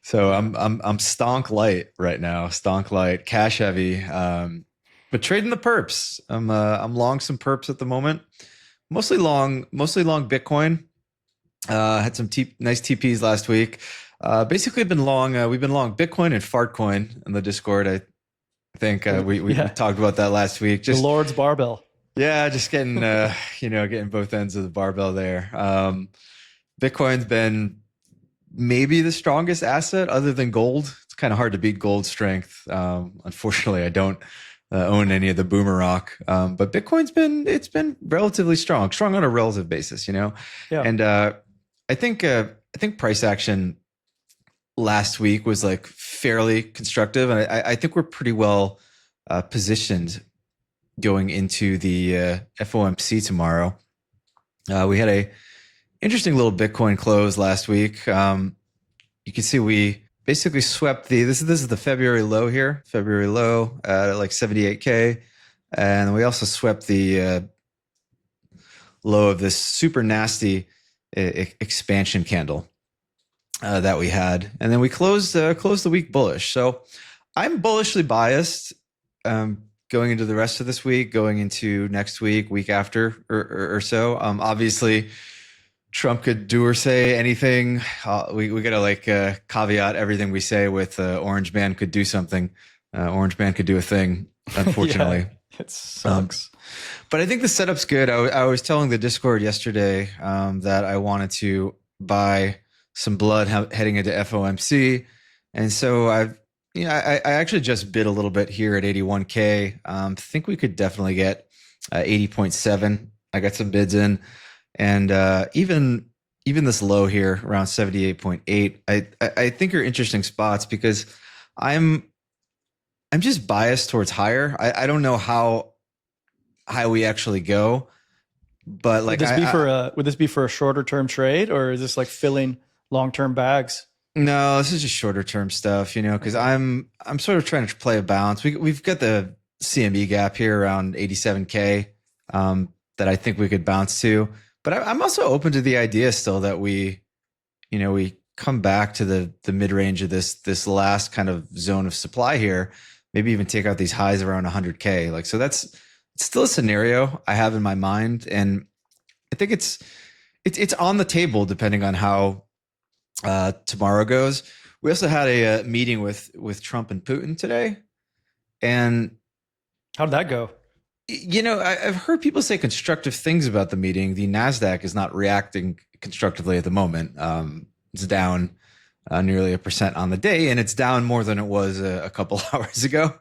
So I'm stonk light right now, stonk light, cash heavy. But trading the perps. I'm long some perps at the moment. Mostly long Bitcoin. Had some nice TPs last week. Basically been long. We've been long Bitcoin and Fartcoin in the Discord. I think we Yeah, talked about that last week. the Just Lord's barbell. yeah, just getting getting both ends of the barbell there. Bitcoin's been maybe the strongest asset other than gold. It's kind of hard to beat gold strength. Unfortunately, I don't own any of the boomer rock. But it's been relatively strong on a relative basis, Yeah. And I think price action last week was like fairly constructive, and I think we're pretty well positioned going into the FOMC tomorrow. We had a interesting little Bitcoin close last week. You can see we basically swept this is the February low here, February low at like 78K. And we also swept the low of this super nasty expansion candle that we had. And then we closed the week bullish. So I'm bullishly biased going into the rest of this week, going into next week after or so. Obviously, Trump could do or say anything. We got to caveat everything we say with Orange Man could do something. Orange Man could do a thing, unfortunately. Yeah, it sucks. But I think the setup's good. I was telling the Discord yesterday that I wanted to buy some blood heading into FOMC. And so I actually just bid a little bit here at 81K. Think we could definitely get 80.7. I got some bids in. And even this low here around 78.8, I think are interesting spots because I'm just biased towards higher. I don't know how high we actually go, but like would this be for a shorter term trade, or is this like filling long term bags? No, this is just shorter term stuff, because I'm sort of trying to play a balance. We've got the CME gap here around 87K that I think we could bounce to. But I'm also open to the idea still that we come back to the mid range of this last kind of zone of supply here. Maybe even take out these highs around 100K. Like, so it's still a scenario I have in my mind, and I think it's on the table depending on how tomorrow goes. We also had a meeting with Trump and Putin today, and how did that go? I've heard people say constructive things about the meeting. The NASDAQ is not reacting constructively at the moment. It's down nearly 1% on the day, and it's down more than it was a couple hours ago.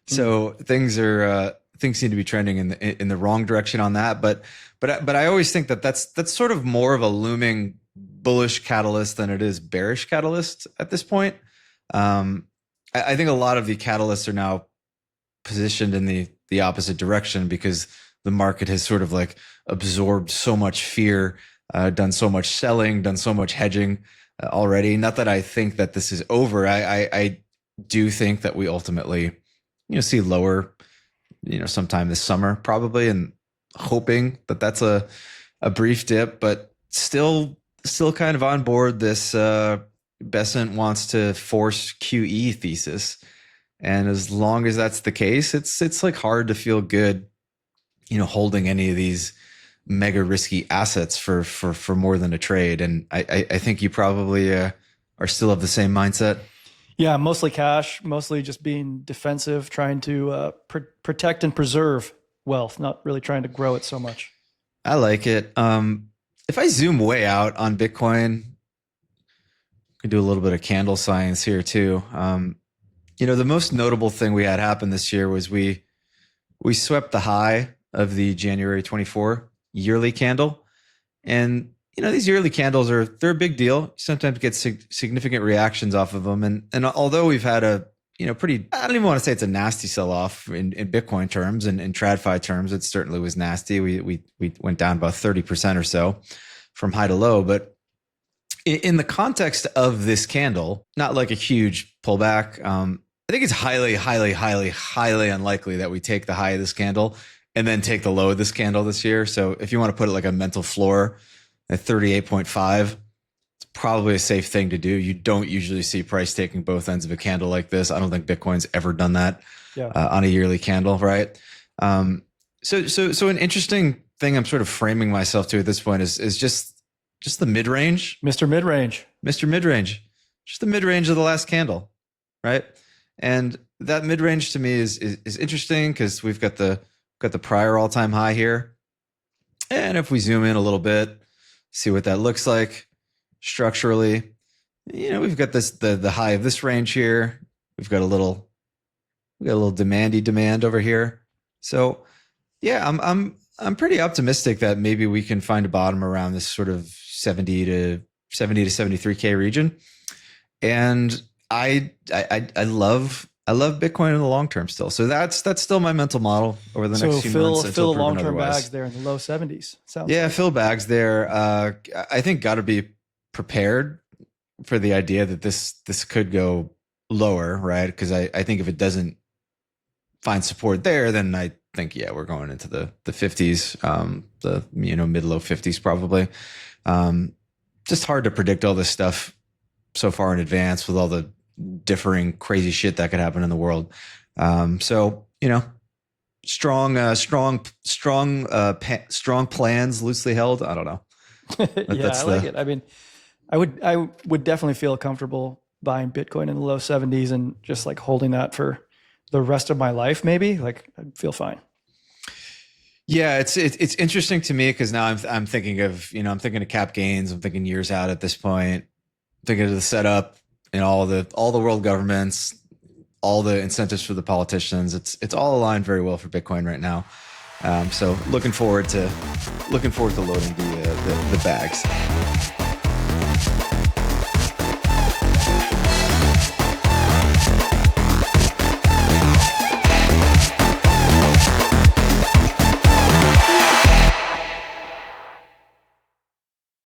So things seem to be trending in the wrong direction on that. But I always think that's sort of more of a looming bullish catalyst than it is bearish catalyst at this point. I think a lot of the catalysts are now positioned in the opposite direction because the market has sort of like absorbed so much fear, done so much selling, done so much hedging already. Not that I think that this is over. I do think that we ultimately, see lower, sometime this summer probably, and hoping that that's a brief dip, but still kind of on board this Besant wants to force QE thesis. And as long as that's the case, it's like hard to feel good, holding any of these mega risky assets for more than a trade. And I think you probably are still of the same mindset. Yeah, mostly cash, mostly just being defensive, trying to protect and preserve wealth, not really trying to grow it so much. I like it. If I zoom way out on Bitcoin, I can do a little bit of candle science here too. The most notable thing we had happen this year was we swept the high of the January 24 yearly candle. And, these yearly candles they're a big deal. You sometimes get significant reactions off of them. And although we've had a, pretty, I don't even want to say it's a nasty sell-off in Bitcoin terms and in TradFi terms, it certainly was nasty. We went down about 30% or so from high to low. But in the context of this candle, not like a huge pullback, I think it's highly, highly, highly, highly unlikely that we take the high of this candle and then take the low of this candle this year. So if you want to put it like a mental floor at 38.5, it's probably a safe thing to do. You don't usually see price taking both ends of a candle like this. I don't think Bitcoin's ever done that on a yearly candle, right? So an interesting thing I'm sort of framing myself to at this point is just the mid-range. Mr. Mid-range. Mr. Mid-range. Just the mid-range of the last candle, right? And that mid-range to me is interesting because we've got the prior all-time high here. And if we zoom in a little bit, see what that looks like structurally, we've got the high of this range here. We've got a little demandy demand over here. So yeah, I'm pretty optimistic that maybe we can find a bottom around this sort of 70 to 73K region. And I love Bitcoin in the long term still. So that's still my mental model over the next few months. Fill long-term bags there in the low 70s. Fill bags there. I think got to be prepared for the idea that this could go lower, right? Because I think if it doesn't find support there, then I think we're going into the 50s, the mid low 50s probably. Just hard to predict all this stuff so far in advance with all the differing crazy shit that could happen in the world. So strong plans loosely held. I don't know. I like it. I mean, I would definitely feel comfortable buying Bitcoin in the low 70s and just like holding that for the rest of my life. Maybe like I'd feel fine. Yeah, it's interesting to me because now I'm thinking of I'm thinking of cap gains. I'm thinking years out at this point. I'm thinking of the setup and all the world governments, all the incentives for the politicians. It's all aligned very well for Bitcoin right now. So looking forward to loading the bags.